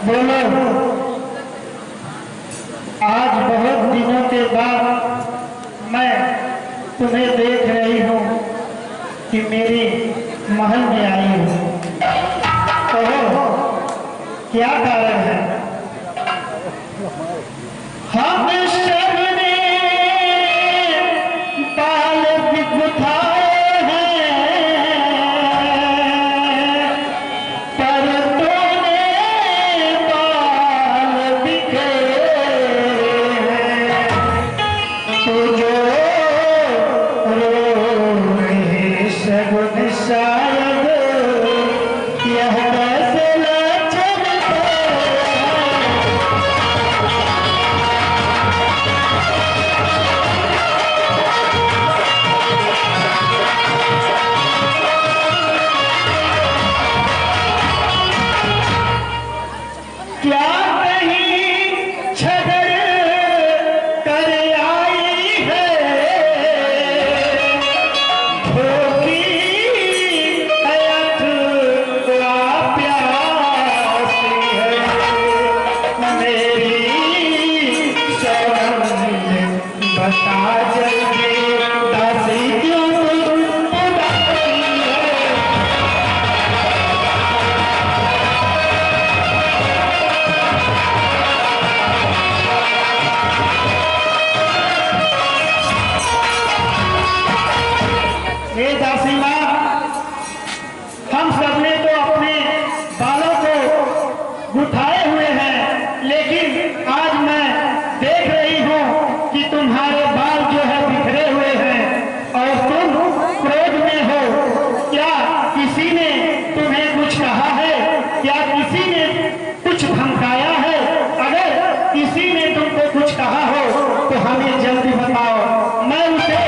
बोलो। आज बहुत दिनों के बाद मैं तुम्हें देख रही हूँ कि मेरी महल में आई हूँ। कहो क्या कारण है? हम सबने बाल बिखुराए हैं, पर तूने बाल बिखेरे हैं। तू जो रोए शगुन शायद यह फैसला चलता क्या कहीं छगर कर आई है, धोखी अथवा प्यासी है। मेरी शरण बता जल्दी, दासी क्यों उदासी है। हे दासी माँ, हम सबने तो अपने बालों को गुठाए हुए हैं, लेकिन आज मैं देख रही हूँ कि तुम्हारे बाल जो है बिखरे हुए हैं और तुम क्रोध में हो। क्या किसी ने तुम्हें कुछ कहा है? क्या किसी ने कुछ धमकाया है? अगर किसी ने तुमको कुछ कहा हो तो हमें जल्दी बताओ, मैं उसे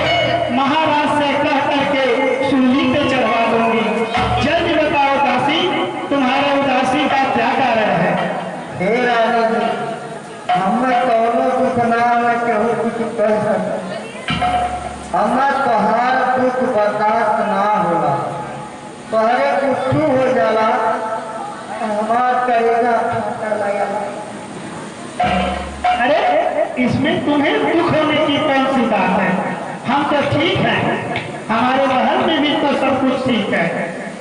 महाराज से कह करके सूली पे चढ़वा दूंगी। जल्दी बताओ दासी, तुम्हारे उदासी का क्या कारण है? हे रानी जी, हमें कौनो दुख ना में केहू कुछ कर सके। हमें तोहार दुख बर्दाश्त ना होला। तोहरे कुछ हो जाला हमार करेगा फाटा लगेला। अरे इसमें तुम्हें दुख होने की कौन सी बात है? हम तो ठीक हैं, हमारे महल में भी तो सब कुछ ठीक है,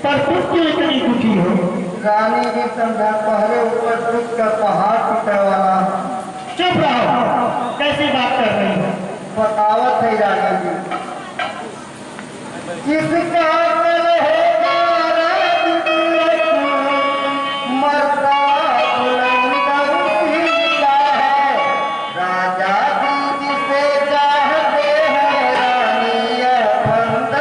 पर तुम क्यों इतनी दुखी हो? रानी जी समझा तोहरे ऊपर दुख का पहाड़ टूटे वाला। चुप रहो, कैसी बात कर रही हो? बतावत है रानी जी, जिसका कल होगा रात मरता बुलंद उसीका है। राजा जी जिसे चाहते हैं रानी यह फंद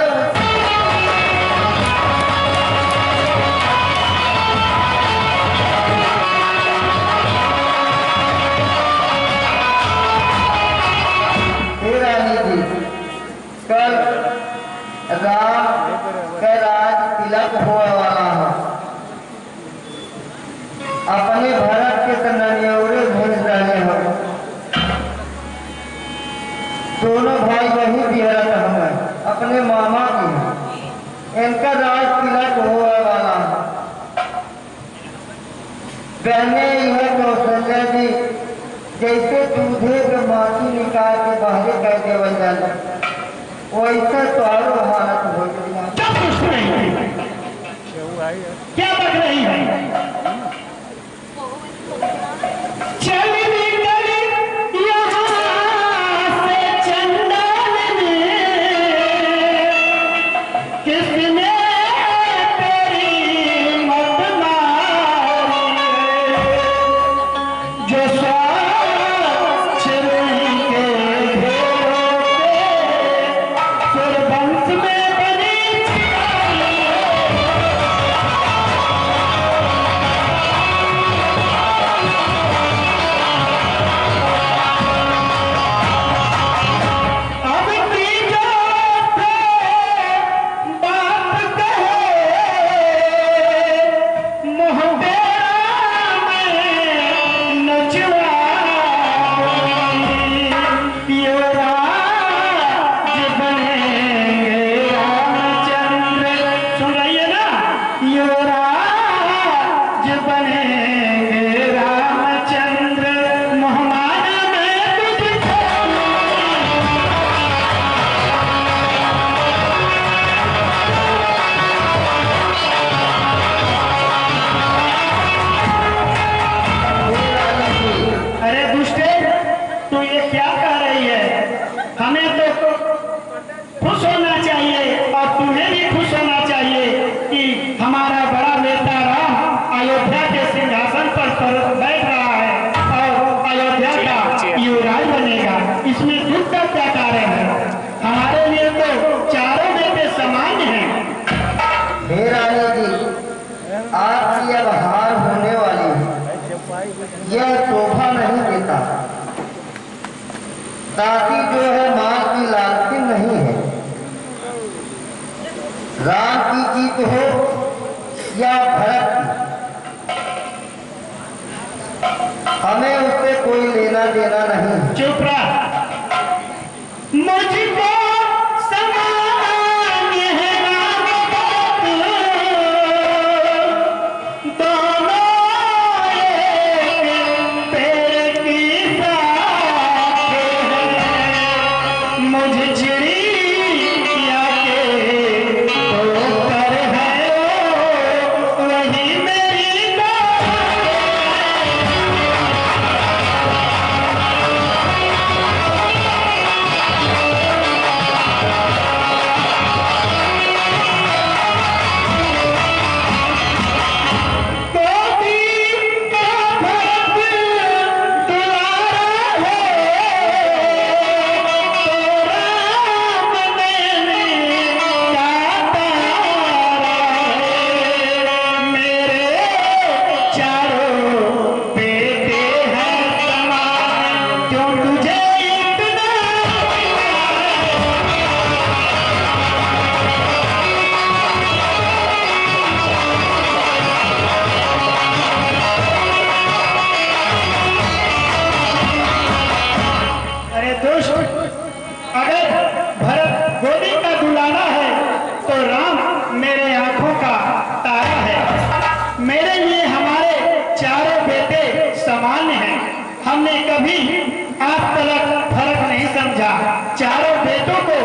हे रानी जी, कल राम के राज तिलक होने वाला है। अपने भरत के तो ननियौरे भेज रहे हो। दोनों भाई वही बिहरत हमें अपने मामा की। इनका राज तिलक होने वाला है। बहने यह कौशल्या जी जैसे दूधे के माटी निकाल के बाहर कर देवल जाला, वैसे तोहरो हालत हो गई। क्या बक रही है? चल निकल यहाँ से चंदन में, किसने तेरी मत मारी है? जो स्वच्छ रूही के घेरों पे सुरबंस में बनी चितारी है। की अब हार होने वाली है, यह शोभा नहीं देता। ताकि जो है मां की लालची नहीं है। राम की जीत हो या भरत की, हमें उससे कोई लेना देना नहीं। चुप रहा। मुझको समान है राम भरत, दोनों एक पेड़ की शाखें हैं। मुझे चिड़िया के दो पर है, वही मेरी बात है। अगर भरत गोदी का दुलारा है तो राम मेरे आंखों का तारा है। मेरे लिए हमारे चारों बेटे समान हैं। हमने कभी आज तक फर्क नहीं समझा। चारों बेटों को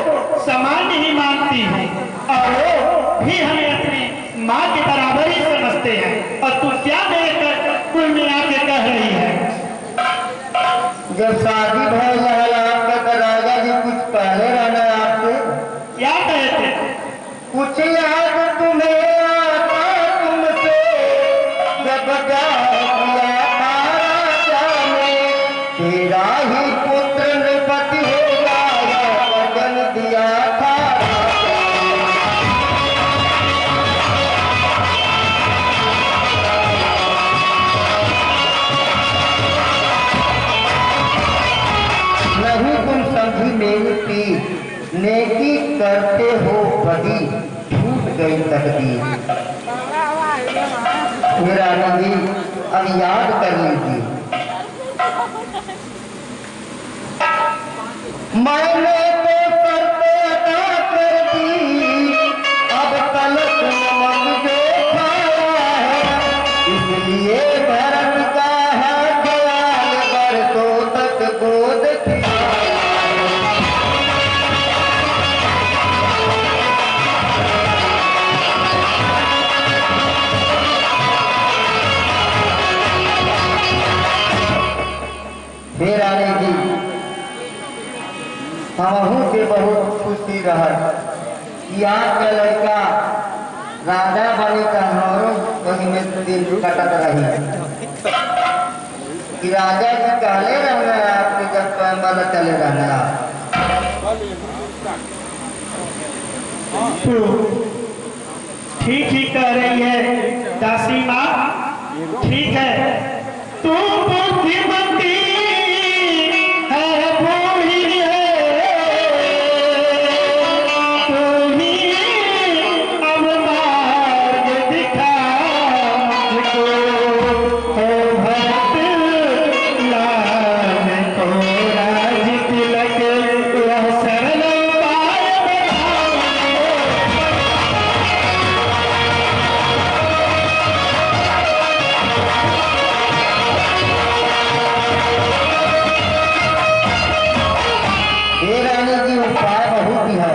समान ही मानती हूँ और वो भी हमें अपनी माँ के बराबर ही समझते हैं। और तू क्या मेरे कुल मिला के कह रही है? जब शादी भइल रहल आपका तो राजा जी कुछ पहले रहना आपसे क्या कहते? कुछ याद तुम्हें आता तुमसे, जब प्यार किया था राजा ने, तेरा ही पुत्र नृपति होगा यह वचन दिया था। नहीं तुम समझी मेरी पीर, नेकी करते हो बदी, छूट गई तकदीर। रानी जी अब याद कर लीजिए, मैंने तो करते अदा कर दी, अब तलक नमक जो खाया है, इसलिए भरत का है ख्याल बरसों तक गोद रानी जी हमहू के बहुत खुशी रहल कि आपका लड़का राजा बनी का हमारो वही में दिन कटत रही कि राजा जी कहले रहना आपके जब पैमाल चले रहना। ठीक ही कह रही है दासी माँ, ठीक है। तू बुद्धिमती है, भोली है, तू ही अब मार्ग दिखा मुझको, हो भरत लाल को राज तिलक वह सरल उपाय बताओ। रानी जी उपाय बहुत ही है।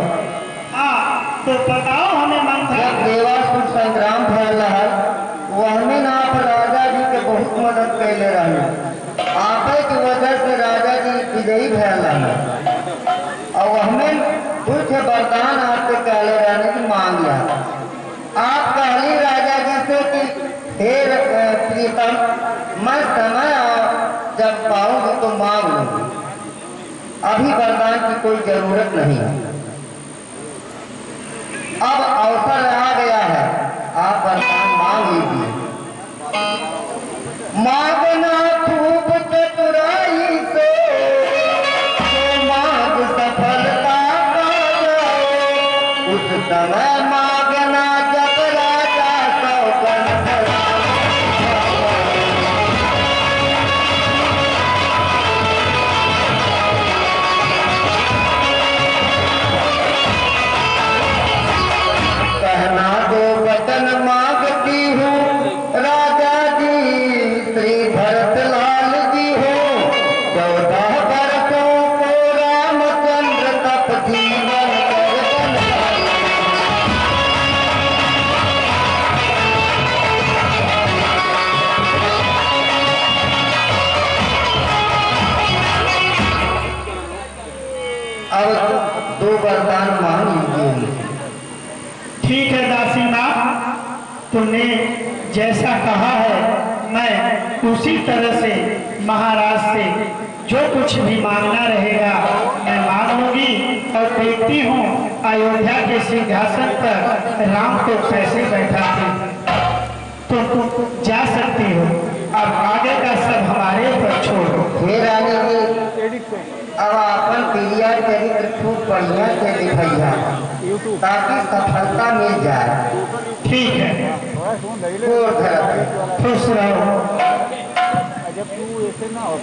हाँ तो बताओ हमें मंत्र। जब देवासुर संग्राम भयल रहल वो हमें ना आप राजा जी के बहुत मदद कैले रहे। आपे की वजह से राजा जी विजयी भयल रहे और हमें कुछ वरदान आपसे कहले रहने की मांग लिया। आप कहली राजा जी से कि हे प्रीतम, मैं समय जब पाऊंगी तो मांग लूंगी, अभी वरदान की कोई जरूरत नहीं है। अब अवसर आ गया है, आप वरदान मांग लीजिए। मांगना खूब चतुराई से तो मांग सफलता पा जाए। उस समय मांगना जब राजा सौगन कहना दो वचन मांगती हूँ राजा जी श्री भरत लाल जी हो। 14 वर्षों को रामचंद्र तप जीवन कर बनाए। अब 2 वरदान मांग लीजिए। ठीक है दासी माँ, तुमने जैसा कहा है मैं उसी तरह से महाराज से जो कुछ भी मांगना रहेगा मैं मांग लूंगी। और देखती हूँ अयोध्या के सिंहासन पर राम को कैसे बैठा थे। तुम जा सकती हो, अब आगे का सब हमारे ऊपर छोड़ो। हे रानी जी, अब अपन प्रिया चरित्र खूब बढ़िया से दिखैया ताकि सफलता मिल जाए। ठीक है, खुश रहो। जब तू ऐसे ना हो